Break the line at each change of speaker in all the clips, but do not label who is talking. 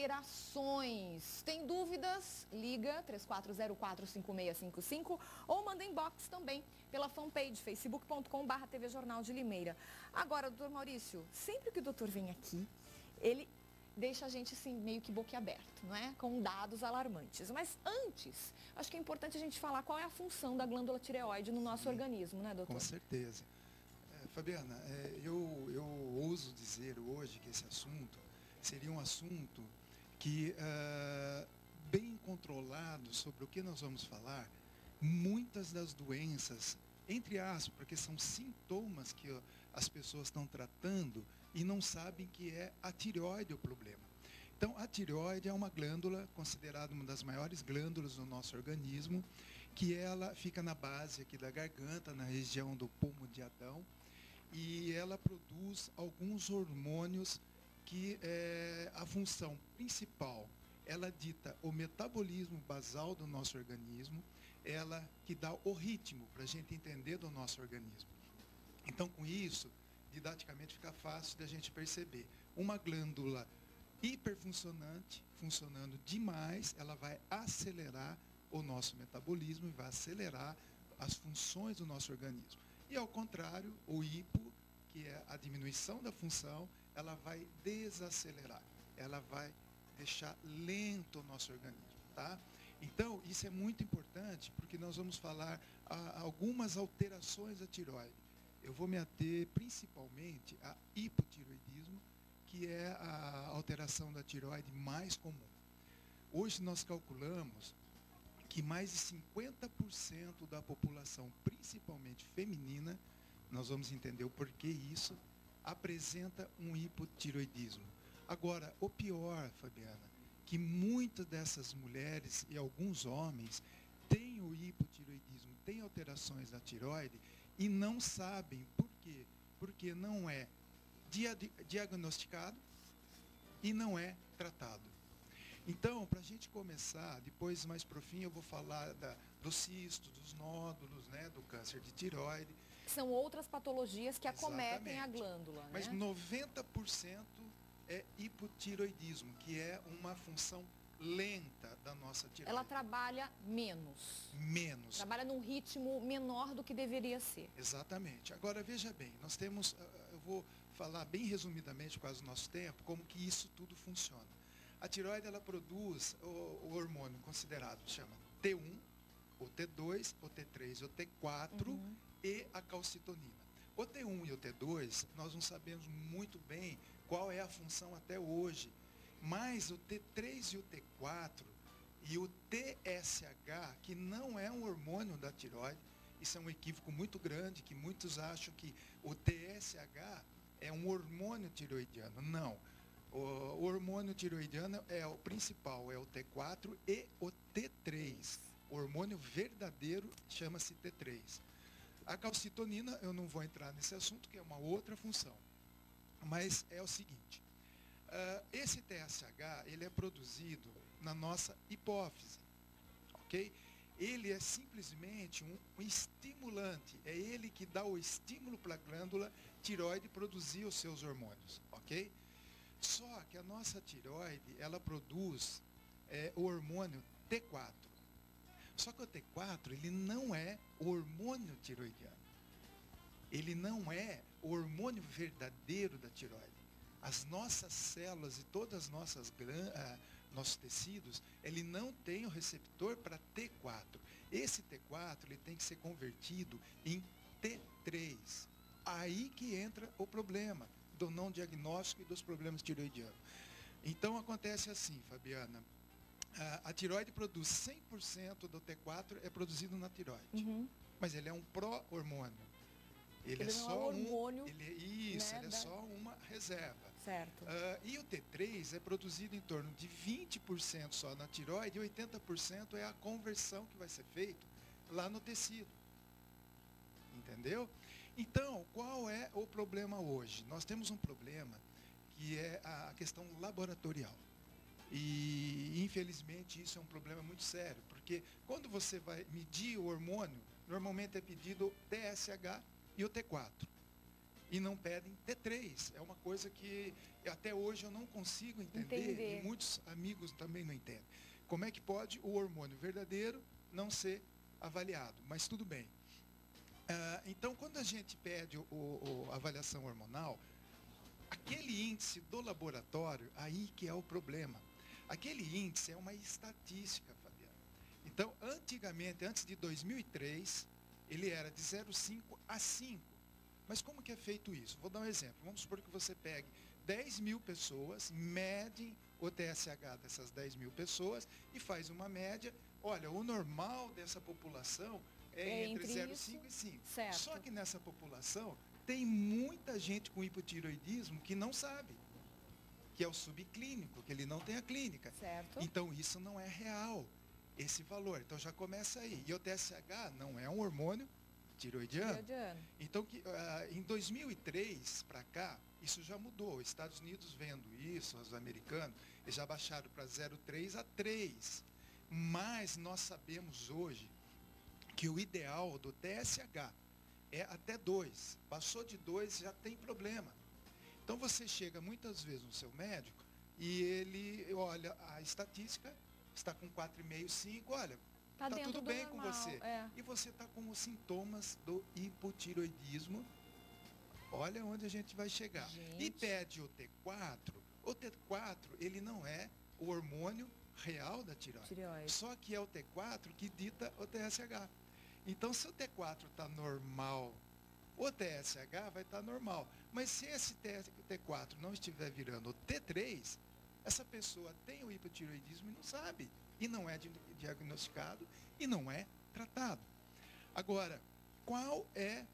alterações. Tem dúvidas? Liga 3404-5655 ou manda inbox também pela fanpage facebook.com/TV Jornal de Limeira. Agora, doutor Maurício, sempre que o doutor vem aqui, ele deixa a gente assim meio que boquiaberto, não é? Com dados alarmantes. Mas antes, acho que é importante a gente falar qual é a função da glândula tireoide no nosso organismo, né, doutor?
Com certeza. Fabiana, eu ouso dizer hoje que esse assunto seria um assunto que, bem controlado sobre o que nós vamos falar, muitas das doenças, entre aspas, porque são sintomas que as pessoas estão tratando e não sabem que é a tireoide o problema. Então, a tireoide é uma glândula considerada uma das maiores glândulas do nosso organismo, que ela fica na base aqui da garganta, na região do pomo de Adão, e ela produz alguns hormônios que a função principal, ela dita o metabolismo basal do nosso organismo, ela que dá o ritmo para a gente entender do nosso organismo. Então, com isso, didaticamente fica fácil da gente perceber. Uma glândula hiperfuncionante, funcionando demais, ela vai acelerar o nosso metabolismo e vai acelerar as funções do nosso organismo. E ao contrário, o hipo, que é a diminuição da função, ela vai desacelerar, ela vai deixar lento o nosso organismo, tá? Então, isso é muito importante, porque nós vamos falar algumas alterações da tireoide. Eu vou me ater principalmente a hipotireoidismo, que é a alteração da tireoide mais comum. Hoje nós calculamos que mais de 50% da população, principalmente feminina, nós vamos entender o porquê isso, apresenta um hipotireoidismo. Agora, o pior, Fabiana, que muitas dessas mulheres e alguns homens têm o hipotireoidismo, têm alterações da tireoide e não sabem por quê. Porque não é diagnosticado e não é tratado. Então, para a gente começar, depois mais para o fim eu vou falar dos cistos, dos nódulos, né, do câncer de tireoide.
São outras patologias que acometem a glândula,
mas
né?
90% é hipotireoidismo, que é uma função lenta da nossa tireoide.
Ela trabalha menos.
Menos.
Trabalha num ritmo menor do que deveria ser.
Exatamente. Agora, veja bem, nós temos, eu vou falar bem resumidamente, por causa do nosso tempo, como que isso tudo funciona. A tireoide, ela produz o hormônio considerado, chama T1, o T2, o T3, o T4 e a calcitonina. O T1 e o T2, nós não sabemos muito bem qual é a função até hoje, mas o T3 e o T4 e o TSH, que não é um hormônio da tireoide, isso é um equívoco muito grande, que muitos acham que o TSH é um hormônio tireoidiano. Não. O hormônio tireoidiano é o principal, é o T4 e o T3. O hormônio verdadeiro chama-se T3. A calcitonina, eu não vou entrar nesse assunto, que é uma outra função. Mas é o seguinte, esse TSH, ele é produzido na nossa hipófise, ok? Ele é simplesmente um estimulante, é ele que dá o estímulo para a glândula tireoide produzir os seus hormônios, ok? Só que a nossa tireoide, ela produz o hormônio T4. Só que o T4, ele não é o hormônio tireoidiano. Ele não é o hormônio verdadeiro da tireoide. As nossas células e todas as nossas nossos tecidos, ele não tem o receptor para T4. Esse T4, ele tem que ser convertido em T3. Aí que entra o problema do não diagnóstico e dos problemas tireoidianos. Então, acontece assim, Fabiana, a tireoide produz 100% do T4, é produzido na tireoide. Mas ele é um pró-hormônio. Ele é só um hormônio, ele é só uma reserva.
Certo.
E o T3 é produzido em torno de 20% só na tireoide e 80% é a conversão que vai ser feita lá no tecido. Entendeu? Então, qual é o problema hoje? Nós temos um problema que é a questão laboratorial. E, infelizmente, isso é um problema muito sério, porque quando você vai medir o hormônio, normalmente é pedido o TSH e o T4. E não pedem T3. É uma coisa que até hoje eu não consigo entender. E muitos muitos amigos também não entendem. Como é que pode o hormônio verdadeiro não ser avaliado? Mas tudo bem. Então, quando a gente pede a avaliação hormonal, aquele índice do laboratório, aí que é o problema. Aquele índice é uma estatística, Fabiana. Então, antigamente, antes de 2003, ele era de 0,5 a 5. Mas como que é feito isso? Vou dar um exemplo. Vamos supor que você pegue 10 mil pessoas, mede o TSH dessas 10 mil pessoas e faz uma média. Olha, o normal dessa população é entre 0,5 e 5.
Certo.
Só que nessa população tem muita gente com hipotireoidismo que não sabe, que é o subclínico, que ele não tem a clínica.
Certo.
Então, isso não é real, esse valor. Então, já começa aí. E o TSH não é um hormônio tiroidiano. Então, em 2003 para cá, isso já mudou. Os Estados Unidos vendo isso, os americanos, eles já baixaram para 0,3 a 3. Mas nós sabemos hoje que o ideal do TSH é até 2. Passou de 2, já tem problema. Então, você chega muitas vezes no seu médico e ele olha a estatística, está com 4,5, 5, olha, está tudo bem com você. E você está com os sintomas do hipotireoidismo. Olha onde a gente vai chegar. E pede o T4. O T4, ele não é o hormônio real da tireoide. Só que é o T4 que dita o TSH. Então, se o T4 está normal, o TSH vai estar normal. Mas se esse T4 não estiver virando o T3, essa pessoa tem o hipotireoidismo e não sabe. E não é diagnosticado e não é tratado. Agora, qual é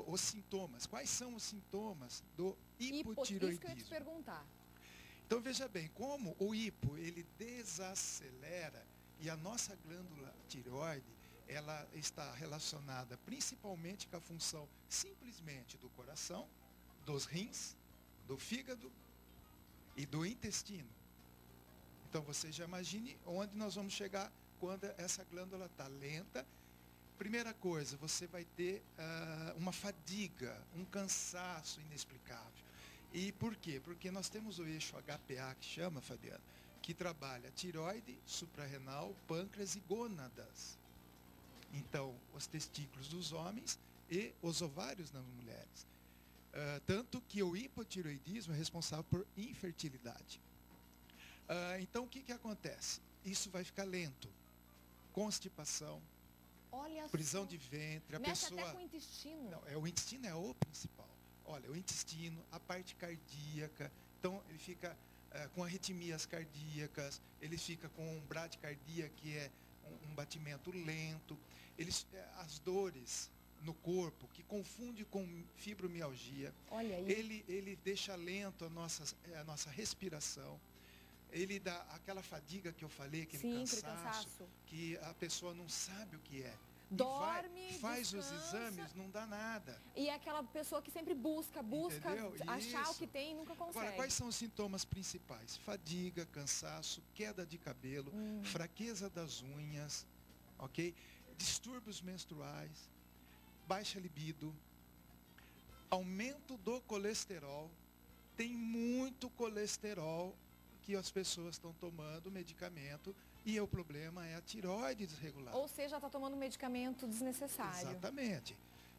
os sintomas? Quais são os sintomas do hipotireoidismo?
Isso que eu ia te perguntar.
Então, veja bem, como o hipo, ele desacelera e a nossa glândula tireoide, ela está relacionada principalmente com a função simplesmente do coração, dos rins, do fígado e do intestino. Então, você já imagine onde nós vamos chegar quando essa glândula está lenta. Primeira coisa, você vai ter uma fadiga, um cansaço inexplicável. E por quê? Porque nós temos o eixo HPA, que chama, Fabiana, que trabalha tireoide, suprarrenal, pâncreas e gônadas. Então, os testículos dos homens e os ovários nas mulheres. Tanto que o hipotireoidismo é responsável por infertilidade. Então, o que acontece? Isso vai ficar lento. Constipação, prisão de ventre, a pessoa...
até com o intestino.
Não, o intestino é o principal. Olha, o intestino, a parte cardíaca, então ele fica com arritmias cardíacas, ele fica com bradicardia, que é um batimento lento, as dores no corpo, que confunde com fibromialgia.
Olha aí.
Ele deixa lento a nossa respiração. Ele dá aquela fadiga que eu falei, aquele cansaço, que a pessoa não sabe o que é.
Dorme,
faz
descansa,
os exames, não dá nada.
E é aquela pessoa que sempre busca achar o que tem e nunca consegue.
Agora, quais são os sintomas principais? Fadiga, cansaço, queda de cabelo, fraqueza das unhas, ok? Distúrbios menstruais, baixa libido, aumento do colesterol. Tem muito colesterol que as pessoas estão tomando medicamento e o problema é a tireoide desregulada.
Ou seja, está tomando medicamento desnecessário.
Exatamente.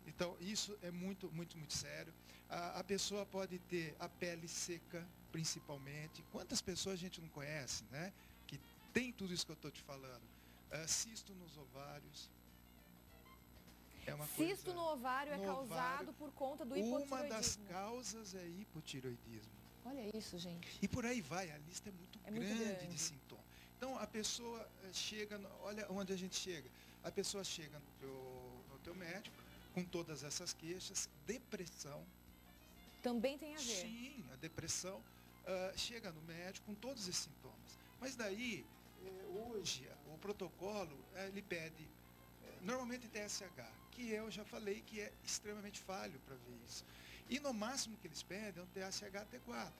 Então, isso é muito, muito, muito sério. A pessoa pode ter a pele seca, principalmente. Quantas pessoas a gente não conhece, né? Que tem tudo isso que eu estou te falando. Cisto nos ovários.
Cisto no ovário é causado por conta do hipotireoidismo.
Uma das causas é hipotireoidismo.
Olha isso, gente.
E por aí vai, a lista é muito grande de sintomas. Então, a pessoa chega, olha onde a gente chega. A pessoa chega no teu médico com todas essas queixas, depressão.
Também tem a ver.
Sim, a depressão. Chega no médico com todos esses sintomas. Mas daí, hoje, o protocolo, ele pede, normalmente TSH, que eu já falei que é extremamente falho para ver isso. E no máximo que eles pedem é um TSH T4.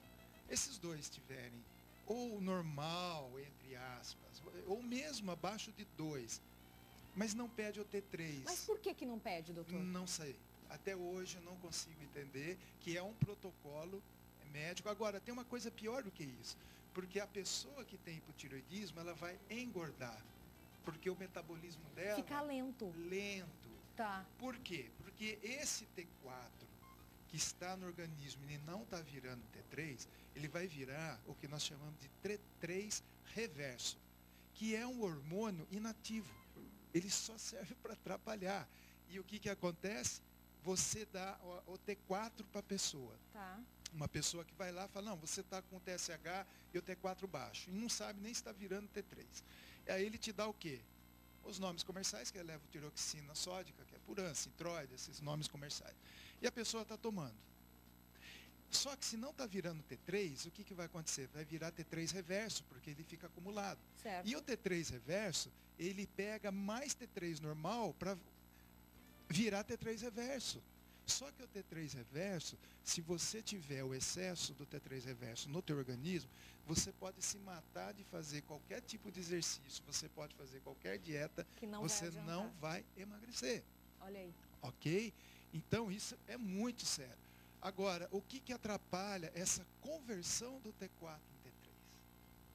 Esses dois tiverem ou normal, entre aspas, ou mesmo abaixo de 2, mas não pede o T3.
Mas por que não pede, doutor?
Não sei. Até hoje eu não consigo entender que é um protocolo médico. Agora, tem uma coisa pior do que isso. Porque a pessoa que tem hipotireoidismo, ela vai engordar. Porque o metabolismo dela...
Fica lento.
Lento.
Tá.
Por quê? Porque esse T4 que está no organismo e não está virando T3, ele vai virar o que nós chamamos de T3 reverso, que é um hormônio inativo. Ele só serve para atrapalhar. E o que acontece? Você dá o T4 para a pessoa.
Tá.
Uma pessoa que vai lá e fala, não, você está com o TSH e o T4 baixo. E não sabe nem se está virando T3. E aí ele te dá o quê? Os nomes comerciais, que é levotiroxina sódica, que é Puran, Sintroid, esses nomes comerciais. E a pessoa está tomando. Só que se não está virando T3, o que vai acontecer? Vai virar T3 reverso, porque ele fica acumulado.
Certo.
E o T3 reverso, ele pega mais T3 normal para virar T3 reverso. Só que o T3 reverso, se você tiver o excesso do T3 reverso no teu organismo, você pode se matar de fazer qualquer tipo de exercício, você pode fazer qualquer dieta, você não vai emagrecer.
Olha aí.
Ok? Então, isso é muito sério. Agora, o que atrapalha essa conversão do T4 em T3?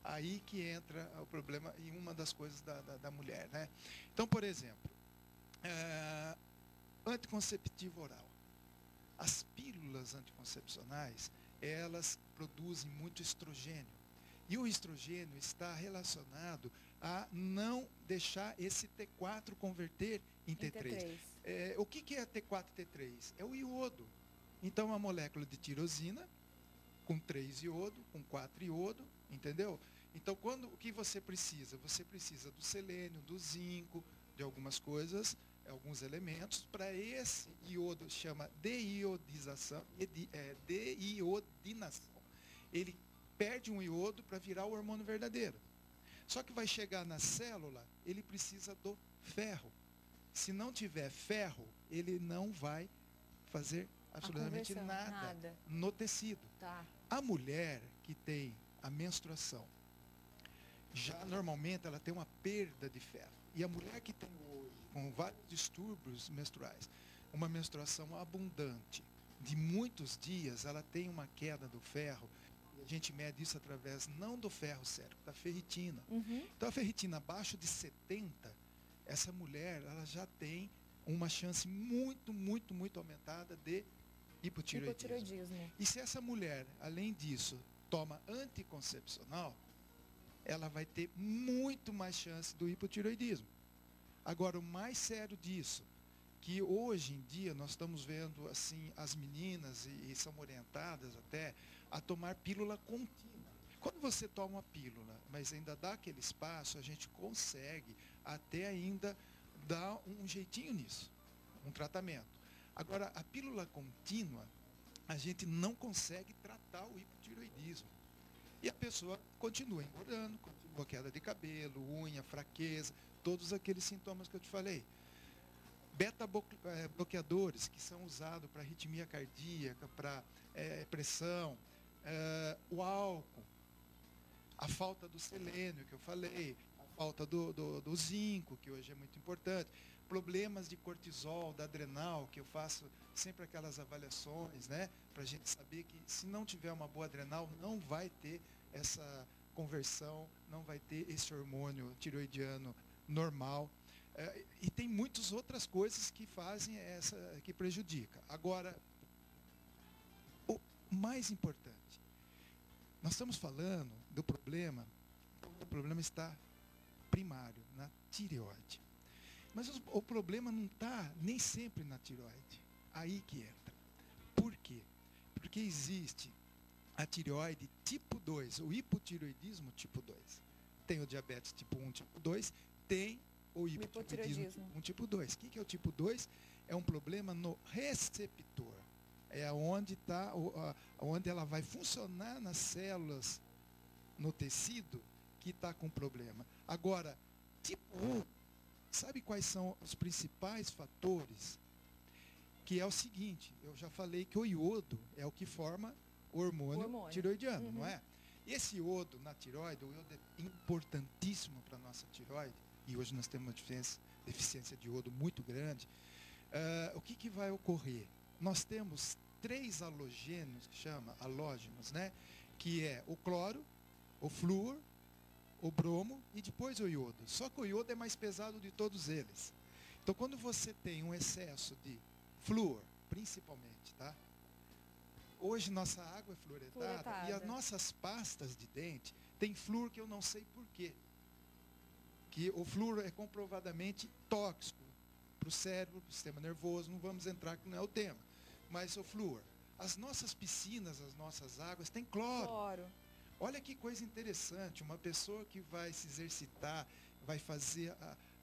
Aí que entra o problema em uma das coisas da mulher, né? Então, por exemplo, anticonceptivo oral. As pílulas anticoncepcionais, elas produzem muito estrogênio. E o estrogênio está relacionado a não deixar esse T4 converter em T3. O que é T4 e T3? É o iodo. Então, a molécula de tirosina, com 3 iodo, com 4 iodo, entendeu? Então, o que você precisa? Você precisa do selênio, do zinco, de algumas coisas, alguns elementos, para esse iodo, chama deiodinação. Ele perde um iodo para virar o hormônio verdadeiro. Só que vai chegar na célula, ele precisa do ferro. Se não tiver ferro, ele não vai fazer absolutamente nada no tecido.
Tá.
A mulher que tem a menstruação, já normalmente ela tem uma perda de ferro. E a mulher que tem hoje, com vários distúrbios menstruais, uma menstruação abundante, de muitos dias, ela tem uma queda do ferro. E a gente mede isso através, não do ferro sérico, da ferritina.
Uhum.
Então, a ferritina abaixo de 70, essa mulher, ela já tem uma chance muito, muito, muito aumentada de hipotireoidismo. E se essa mulher, além disso, toma anticoncepcional, ela vai ter muito mais chance do hipotireoidismo. Agora, o mais sério disso, que hoje em dia nós estamos vendo assim as meninas e são orientadas até a tomar pílula contínua. Quando você toma uma pílula, mas ainda dá aquele espaço, a gente consegue até ainda dar um jeitinho nisso, um tratamento. Agora, a pílula contínua, a gente não consegue tratar o hipotireoidismo. E a pessoa continua engordando, continua queda de cabelo, unha, fraqueza, todos aqueles sintomas que eu te falei. Beta-bloqueadores, que são usados para arritmia cardíaca, para pressão, o álcool, a falta do selênio, que eu falei, a falta do zinco, que hoje é muito importante, problemas de cortisol, da adrenal, que eu faço sempre aquelas avaliações, né, para a gente saber que se não tiver uma boa adrenal, não vai ter essa conversão, não vai ter esse hormônio tireoidiano normal. E tem muitas outras coisas que fazem que prejudica. Agora, o mais importante, nós estamos falando do problema, o problema está primário, na tireoide. Mas o problema não está nem sempre na tireoide. Aí que entra. Por quê? Porque existe a tireoide tipo 2, o hipotireoidismo tipo 2. Tem o diabetes tipo 1, tipo 2, tem o hipotireoidismo tipo 1, tipo 2. O que é o tipo 2? É um problema no receptor. É onde ela vai funcionar nas células, no tecido, que está com problema. Agora, tipo 1, sabe quais são os principais fatores? Que é o seguinte, eu já falei que o iodo é o que forma o hormônio tireoidiano, não é? Esse iodo na tireoide, o iodo é importantíssimo para a nossa tireoide, e hoje nós temos uma deficiência de iodo muito grande. O que vai ocorrer? Nós temos 3 halogênios, que chama halógenos, né? Que é o cloro, o flúor, o bromo e depois o iodo. Só que o iodo é mais pesado de todos eles. Então, quando você tem um excesso de flúor, principalmente, tá? Hoje nossa água é fluoretada e as nossas pastas de dente têm flúor que eu não sei por quê. Que o flúor é comprovadamente tóxico para o cérebro, para o sistema nervoso, não vamos entrar que não é o tema. Mas o flúor, as nossas piscinas, as nossas águas têm cloro. Olha que coisa interessante, uma pessoa que vai se exercitar, vai fazer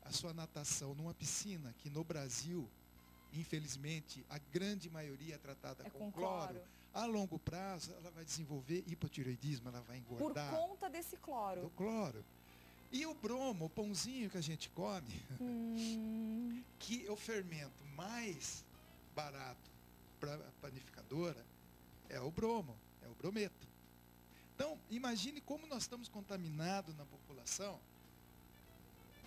a sua natação numa piscina que no Brasil, infelizmente, a grande maioria é tratada com cloro. A longo prazo, ela vai desenvolver hipotireoidismo, ela vai engordar.
Por conta desse cloro.
Do cloro. E o bromo, o pãozinho que a gente come, que é o fermento mais barato para a panificadora, é o bromo, é o brometo. Então, imagine como nós estamos contaminados na população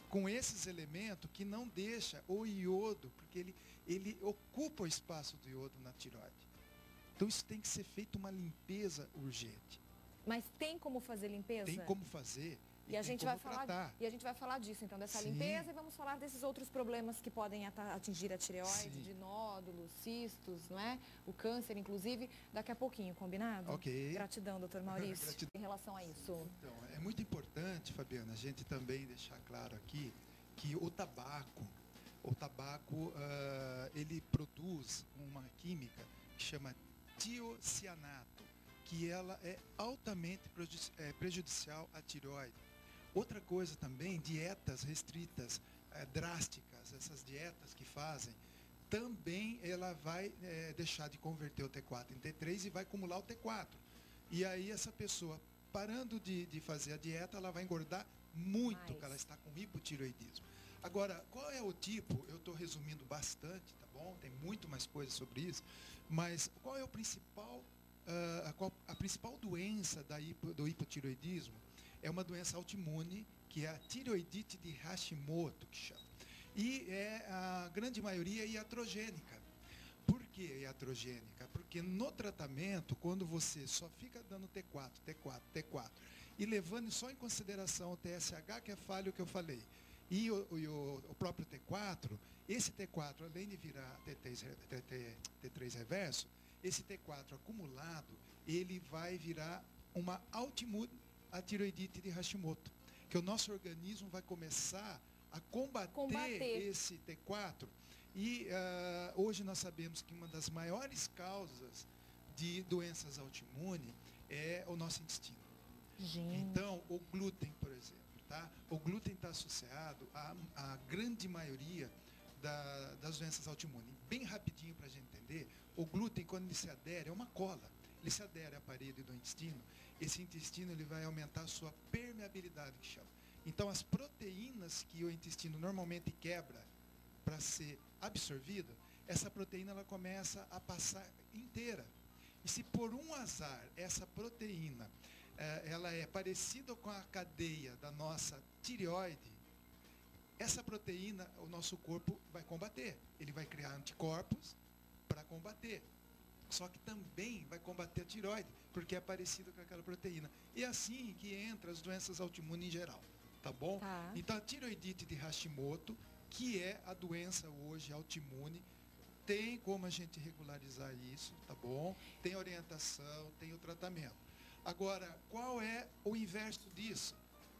com esses elementos que não deixa o iodo, porque ele ocupa o espaço do iodo na tireoide. Então, isso tem que ser feito uma limpeza urgente.
Mas tem como fazer limpeza?
Tem como fazer.
E a gente vai falar disso, então, dessa limpeza, e vamos falar desses outros problemas que podem atingir a tireoide, de nódulos, cistos, não é? O câncer, inclusive, daqui a pouquinho, combinado?
Ok.
Gratidão, doutor Maurício, em relação a isso.
Então, é muito importante, Fabiana, a gente também deixar claro aqui que o tabaco, ele produz uma química que chama tiocianato, que ela é altamente prejudicial à tireoide. Outra coisa também, dietas restritas, drásticas, essas dietas que fazem, também ela vai deixar de converter o T4 em T3 e vai acumular o T4. E aí essa pessoa, parando de fazer a dieta, ela vai engordar muito, porque ela está com hipotireoidismo. Agora, qual é o tipo? Eu estou resumindo bastante, tá bom? Tem muito mais coisas sobre isso, mas qual é o principal, a principal doença do hipotireoidismo? É uma doença autoimune, que é a tireoidite de Hashimoto, que chama. E a grande maioria é iatrogênica. Por que iatrogênica? Porque no tratamento, quando você só fica dando T4, T4, e levando só em consideração o TSH, que é falho que eu falei, e o próprio T4, esse T4, além de virar T3 reverso, esse T4 acumulado, ele vai virar uma autoimune, a tireoidite de Hashimoto, que o nosso organismo vai começar a combater esse T4. E hoje nós sabemos que uma das maiores causas de doenças autoimunes é o nosso intestino. Então, o glúten, por exemplo, tá? O glúten está associado à grande maioria das doenças autoimunes. Bem rapidinho para a gente entender, o glúten, quando ele se adere, é uma cola. Ele se adere à parede do intestino. Esse intestino ele vai aumentar a sua permeabilidade, que chama. Então, as proteínas que o intestino normalmente quebra para ser absorvida, essa proteína ela começa a passar inteira. E se por um azar essa proteína ela é parecida com a cadeia da nossa tireoide, essa proteína o nosso corpo vai combater. Ele vai criar anticorpos para combater. Só que também vai combater a tireoide, porque é parecido com aquela proteína. E é assim que entra as doenças autoimunes em geral, tá bom?
Tá.
Então, a tireoidite de Hashimoto, que é a doença hoje autoimune, tem como a gente regularizar isso, tá bom? Tem orientação, tem o tratamento. Agora, qual é o inverso disso?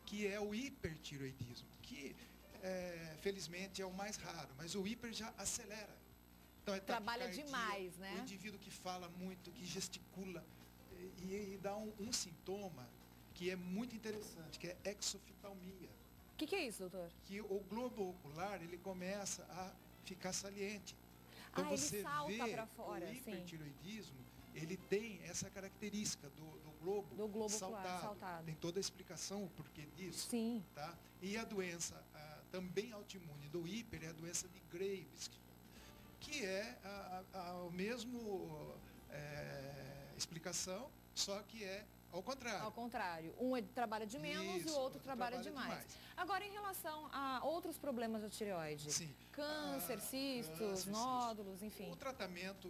Que é o hipertireoidismo, que felizmente é o mais raro, mas o hiper já acelera. Então,
trabalha demais, né?
O indivíduo que fala muito, que gesticula, e dá um sintoma que é muito interessante, que é exoftalmia.
O que é isso, doutor?
Que o globo ocular, ele começa a ficar saliente. Então, você
ele salta
vê
para fora,
o hipertireoidismo, ele tem essa característica do globo saltado. Tem toda a explicação o porquê disso.
Sim.
Tá? E a doença também autoimune do hiper é a doença de Graves, que é a mesma explicação, só que é ao contrário.
Ao contrário. Um trabalha de menos e o outro trabalha demais. Agora, em relação a outros problemas da tireoide,
sim.
Câncer, cistos, nódulos, enfim.
O tratamento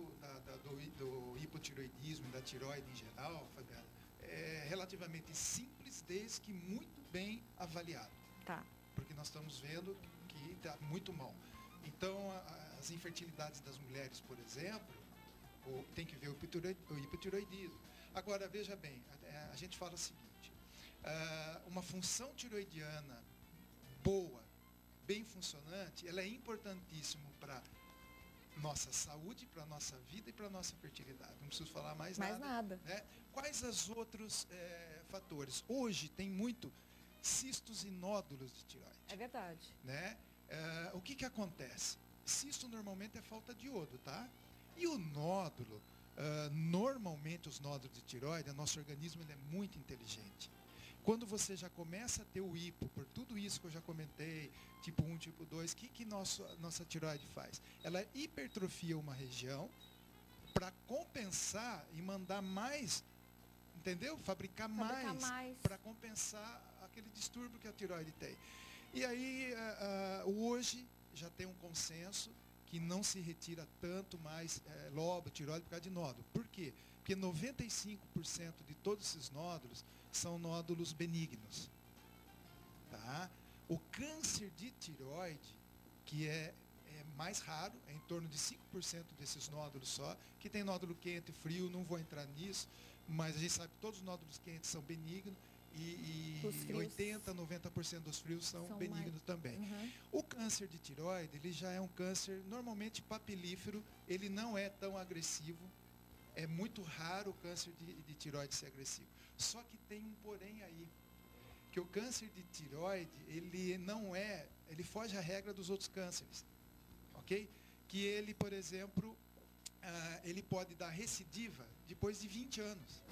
do hipotireoidismo e da tireoide em geral, Fabiana, relativamente simples, desde que muito bem avaliado.
Tá.
Porque nós estamos vendo que está muito mal. Então, as infertilidades das mulheres, por exemplo, tem que ver o hipotiroidismo. Agora, veja bem, a gente fala o seguinte, uma função tiroidiana boa, bem funcionante, ela é importantíssima para nossa saúde, para nossa vida e para nossa fertilidade. Não preciso falar mais nada. Né? Quais os outros fatores? Hoje tem muito cistos e nódulos de tireoide.
É verdade.
Né? O que acontece? Cisto normalmente é falta de iodo, tá? E o nódulo, normalmente os nódulos de tireoide, nosso organismo ele é muito inteligente. Quando você já começa a ter o hipo, por tudo isso que eu já comentei, tipo 1, tipo 2, o que nossa tireoide faz? Ela hipertrofia uma região para compensar e mandar mais, entendeu? Fabricar mais. Para compensar aquele distúrbio que a tireoide tem. E aí, hoje, já tem um consenso que não se retira tanto mais lobo, tireoide por causa de nódulo. Por quê? Porque 95% de todos esses nódulos são nódulos benignos. Tá? O câncer de tireoide, que é mais raro, é em torno de 5% desses nódulos só, que tem nódulo quente, frio, não vou entrar nisso, mas a gente sabe que todos os nódulos quentes são benignos e 80%, 90% dos frios são benignos também.
Uhum.
O câncer de tireoide, ele já é um câncer normalmente papilífero, ele não é tão agressivo, é muito raro o câncer de tireoide ser agressivo. Só que tem um porém aí, que o câncer de tireoide, ele foge à regra dos outros cânceres, ok? Que ele, por exemplo, ele pode dar recidiva depois de 20 anos.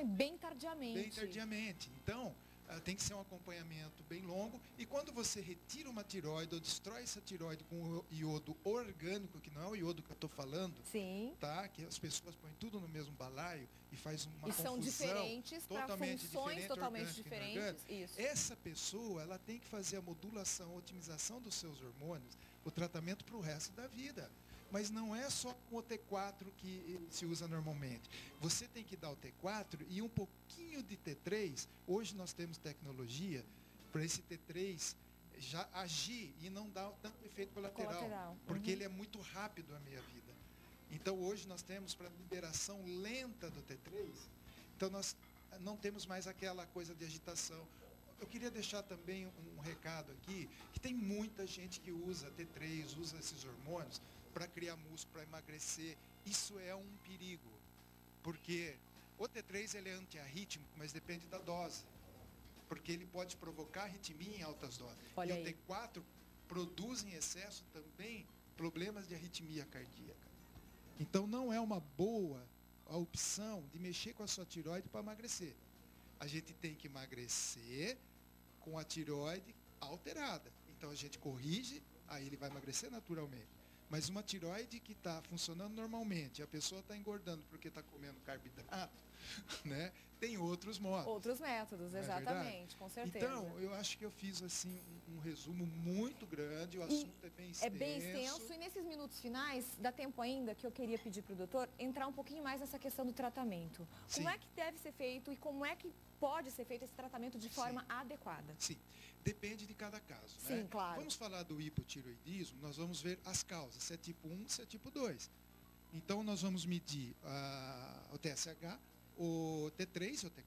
Bem tardiamente.
Bem tardiamente. Então, tem que ser um acompanhamento bem longo. E quando você retira uma tireoide ou destrói essa tireoide com o iodo orgânico, que não é o iodo que eu estou falando,
sim,
tá? Que as pessoas põem tudo no mesmo balaio e faz uma confusão.
São diferentes para funções totalmente diferentes.
Isso. Essa pessoa, ela tem que fazer a modulação, a otimização dos seus hormônios, o tratamento para o resto da vida. Mas não é só com o T4 que se usa normalmente. Você tem que dar o T4 e um pouquinho de T3. Hoje nós temos tecnologia para esse T3 já agir e não dar tanto efeito colateral. Porque ele é muito rápido a meia-vida. Então hoje nós temos para liberação lenta do T3. Então nós não temos mais aquela coisa de agitação. Eu queria deixar também um recado aqui, que tem muita gente que usa T3, usa esses hormônios para criar músculo, para emagrecer. Isso é um perigo, porque o T3 ele é antiarrítmico, mas depende da dose, porque ele pode provocar arritmia em altas doses.
Olha
e
aí.
o T4 produz em excesso também problemas de arritmia cardíaca. Então não é uma boa a opção de mexer com a sua tireoide para emagrecer. A gente tem que emagrecer com a tireoide alterada. Então a gente corrige, aí ele vai emagrecer naturalmente. Mas uma tireoide que está funcionando normalmente, a pessoa está engordando porque está comendo carboidrato, né? Tem outros modos.
Outros métodos, exatamente, com certeza.
Então, eu acho que eu fiz assim um resumo muito grande, o assunto é bem extenso.
É bem extenso, e nesses minutos finais, dá tempo ainda que eu queria pedir para o doutor entrar um pouquinho mais nessa questão do tratamento. Como é que deve ser feito e como é que pode ser feito esse tratamento de forma adequada?
Sim, depende de cada caso.
Sim,
né?
claro.
Vamos falar do hipotireoidismo, nós vamos ver as causas, se é tipo 1, se é tipo 2. Então, nós vamos medir o TSH, o T3 e o T4.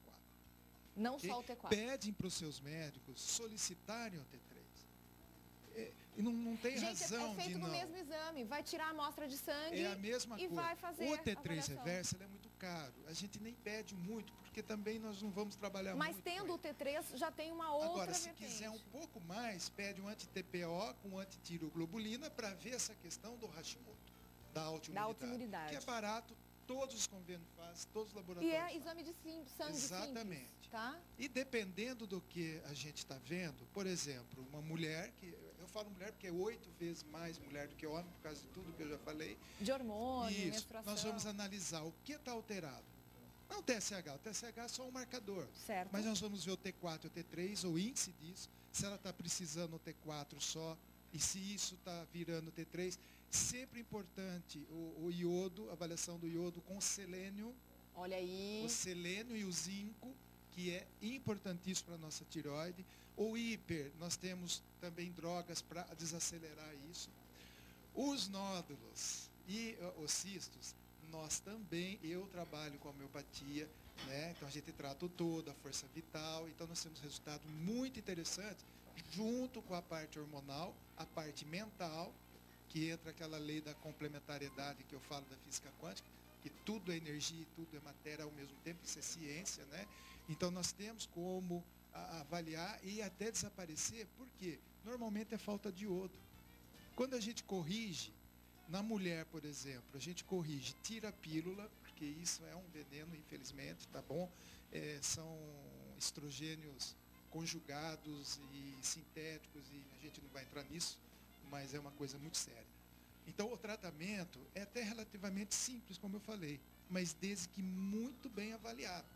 Não só o T4.
Pedem para os seus médicos solicitarem o T3. E não tem razão de não.
É feito no mesmo exame. Vai tirar a amostra de sangue
a mesma
e
coisa.
vai fazer
o T3
avaliação.
reverso ele é muito caro. A gente nem pede muito, porque também nós não vamos trabalhar muito.
Mas tendo o T3, já tem uma outra
Agora, se
vertente.
quiser um pouco mais, pede um anti-TPO com anti-tiroglobulina para ver essa questão do Hashimoto, da autoimunidade. Que é barato, todos os convênios fazem, todos os laboratórios
E é
fazem.
exame de sangue
Exatamente.
simples, tá?
E dependendo do que a gente está vendo, por exemplo, uma mulher, que eu falo mulher porque é 8 vezes mais mulher do que homem, por causa de tudo que eu já falei.
De hormônio,
Isso,
menstruação.
nós vamos analisar o que está alterado. Não o TSH, o TSH é só um marcador.
Certo.
Mas nós vamos ver o T4 e o T3, o índice disso, se ela está precisando o T4 só, e se isso está virando T3. Sempre importante o iodo, a avaliação do iodo com selênio
Olha aí.
O selênio e o zinco, que é importantíssimo para a nossa tireoide. O hiper, nós temos também drogas para desacelerar isso. Os nódulos e os cistos, nós também, eu trabalho com homeopatia, né? Então a gente trata o todo, a força vital, então nós temos resultado muito interessante, junto com a parte hormonal, a parte mental, que entra aquela lei da complementariedade que eu falo da física quântica, que tudo é energia e tudo é matéria ao mesmo tempo, isso é ciência, né? Então nós temos como avaliar e até desaparecer, porque normalmente é falta de iodo. Quando a gente corrige, na mulher, por exemplo, a gente corrige, tira a pílula, porque isso é um veneno, infelizmente, tá bom? São estrogênios conjugados e sintéticos, e a gente não vai entrar nisso, mas é uma coisa muito séria. Então, o tratamento é até relativamente simples, como eu falei, mas desde que muito bem avaliado.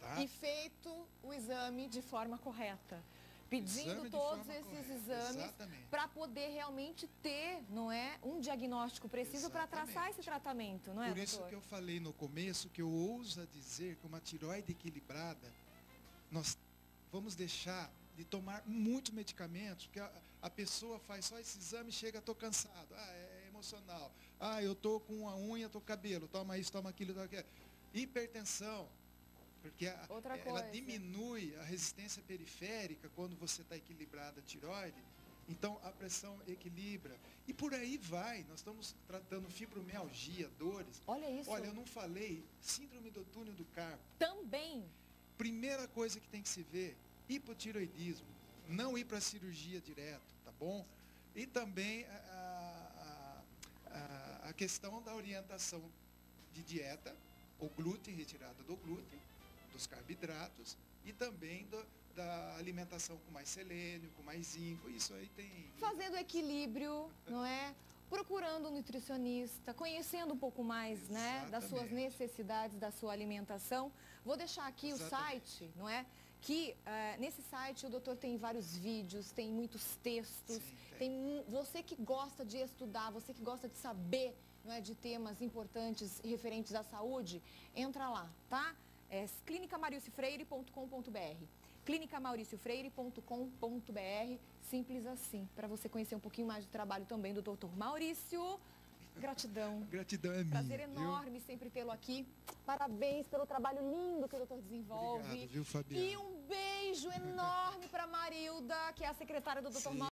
Tá?
E feito o exame de forma correta. Pedindo todos esses exames para poder realmente ter, não é, um diagnóstico preciso para traçar esse tratamento, não é,
Por isso
doutor?
que eu falei no começo, que eu ouso dizer que uma tireoide equilibrada, nós vamos deixar de tomar muitos medicamentos, porque a pessoa faz só esse exame e chega, estou cansado, é emocional, eu estou com a unha, estou com o cabelo, toma isso, toma aquilo, toma aquilo. Hipertensão, porque ela diminui a resistência periférica quando você está equilibrada a tireoide, então a pressão equilibra. E por aí vai, nós estamos tratando fibromialgia, dores.
Olha isso.
Olha, eu não falei, síndrome do túnel do carpo.
Também.
Primeira coisa que tem que se ver, hipotireoidismo, não ir para a cirurgia direto, tá bom? E também a questão da orientação de dieta, o glúten, retirada do glúten, dos carboidratos e também da alimentação com mais selênio, com mais zinco, isso aí tem...
Fazendo equilíbrio, não é? Procurando um nutricionista, conhecendo um pouco mais, né, das suas necessidades, da sua alimentação. Vou deixar aqui o site, não é? Que nesse site o doutor tem vários vídeos, tem muitos textos, você que gosta de estudar, você que gosta de saber, não é, de temas importantes referentes à saúde, entra lá, tá? É clinicamauriciofreire.com.br, clinicamauriciofreire.com.br, simples assim, para você conhecer um pouquinho mais do trabalho também do doutor Maurício. Gratidão.
Gratidão é minha.
Prazer enorme sempre tê-lo aqui. Parabéns pelo trabalho lindo que o doutor desenvolve.
Obrigado, viu, Fabiana?
E um beijo enorme para Marilda, que é a secretária do doutor Maurício.